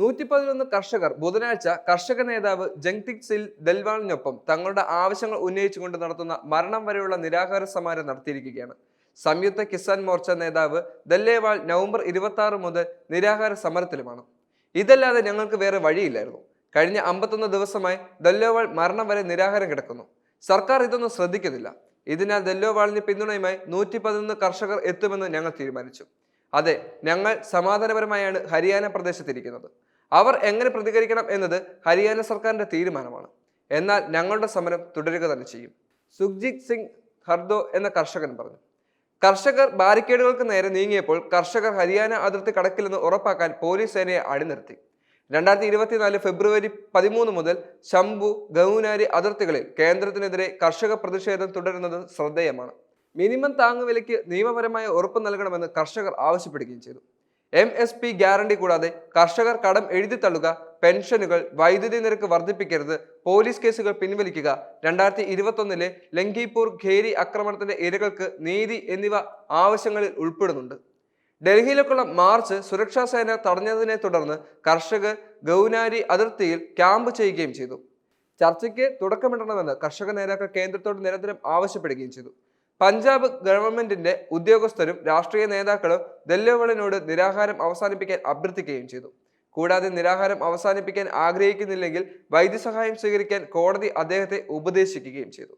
111 കർഷകർ ബുധനാഴ്ച കർഷക നേതാവ് ജഗ്ജിത് സിംഗ് ഡെൽവാളിനൊപ്പം തങ്ങളുടെ ആവശ്യങ്ങൾ ഉന്നയിച്ചുകൊണ്ട് നടത്തുന്ന മരണം വരെയുള്ള നിരാഹാര സമരം നടത്തിയിരിക്കുകയാണ്. സംയുക്ത കിസാൻ മോർച്ച നേതാവ് ദല്ലേവാൾ നവംബർ 26 മുതൽ നിരാഹാര സമരത്തിലുമാണ്. ഇതല്ലാതെ ഞങ്ങൾക്ക് വേറെ വഴിയില്ലായിരുന്നു. കഴിഞ്ഞ 51 ദിവസമായി ദല്ലേവാൾ മരണം വരെ നിരാഹാരം കിടക്കുന്നു. സർക്കാർ ഇതൊന്നും ശ്രദ്ധിക്കുന്നില്ല. ഇതിനാൽ ദല്ലേവാളിന് പിന്തുണയുമായി 111 കർഷകർ എത്തുമെന്ന് ഞങ്ങൾ തീരുമാനിച്ചു. അതെ, ഞങ്ങൾ സമാധാനപരമായാണ് ഹരിയാന പ്രദേശത്തിരിക്കുന്നത്. അവർ എങ്ങനെ പ്രതികരിക്കണം എന്നത് ഹരിയാന സർക്കാരിന്റെ തീരുമാനമാണ്. എന്നാൽ ഞങ്ങളുടെ സമരം തുടരുക തന്നെ ചെയ്യും. സുഖ്ജിത് സിംഗ് ഹർദോ എന്ന കർഷകൻ പറഞ്ഞു. കർഷകർ ബാരിക്കേഡുകൾക്ക് നേരെ നീങ്ങിയപ്പോൾ കർഷകർ ഹരിയാന അതിർത്തി കടക്കില്ലെന്ന് ഉറപ്പാക്കാൻ പോലീസ് സേനയെ അണിനിർത്തി. 2024 ഫെബ്രുവരി 13 മുതൽ ശംഭു ഗൗനാരി അതിർത്തികളിൽ കേന്ദ്രത്തിനെതിരെ കർഷക പ്രതിഷേധം തുടരുന്നത് ശ്രദ്ധേയമാണ്. മിനിമം താങ്ങുവിലയ്ക്ക് നിയമപരമായ ഉറപ്പ് നൽകണമെന്ന് കർഷകർ ആവശ്യപ്പെടുകയും ചെയ്തു. MSP ഗ്യാരണ്ടി കൂടാതെ കർഷകർ കടം എഴുതിത്തള്ളുക, പെൻഷനുകൾ, വൈദ്യുതി നിരക്ക് വർദ്ധിപ്പിക്കരുത്, പോലീസ് കേസുകൾ പിൻവലിക്കുക, 2021 ലംഘിപൂർ ഖേരി ആക്രമണത്തിന്റെ ഇരകൾക്ക് നീതി എന്നിവ ആവശ്യങ്ങളിൽ ഉൾപ്പെടുന്നുണ്ട്. ഡൽഹിയിലേക്കുള്ള മാർച്ച് സുരക്ഷാ സേന തടഞ്ഞതിനെ തുടർന്ന് കർഷകർ ഗൗനാരി അതിർത്തിയിൽ ക്യാമ്പ് ചെയ്യുകയും ചെയ്തു. ചർച്ചയ്ക്ക് തുടക്കമിടണമെന്ന് കർഷക നേതാക്കൾ കേന്ദ്രത്തോട് നിരന്തരം ആവശ്യപ്പെടുകയും ചെയ്തു. പഞ്ചാബ് ഗവൺമെന്റിന്റെ ഉദ്യോഗസ്ഥരും രാഷ്ട്രീയ നേതാക്കളും ദല്ലേവാളിനോട് നിരാഹാരം അവസാനിപ്പിക്കാൻ അഭ്യർത്ഥിക്കുകയും ചെയ്തു. കൂടാതെ നിരാഹാരം അവസാനിപ്പിക്കാൻ ആഗ്രഹിക്കുന്നില്ലെങ്കിൽ വൈദ്യസഹായം സ്വീകരിക്കാൻ കോടതി അദ്ദേഹത്തെ ഉപദേശിക്കുകയും ചെയ്തു.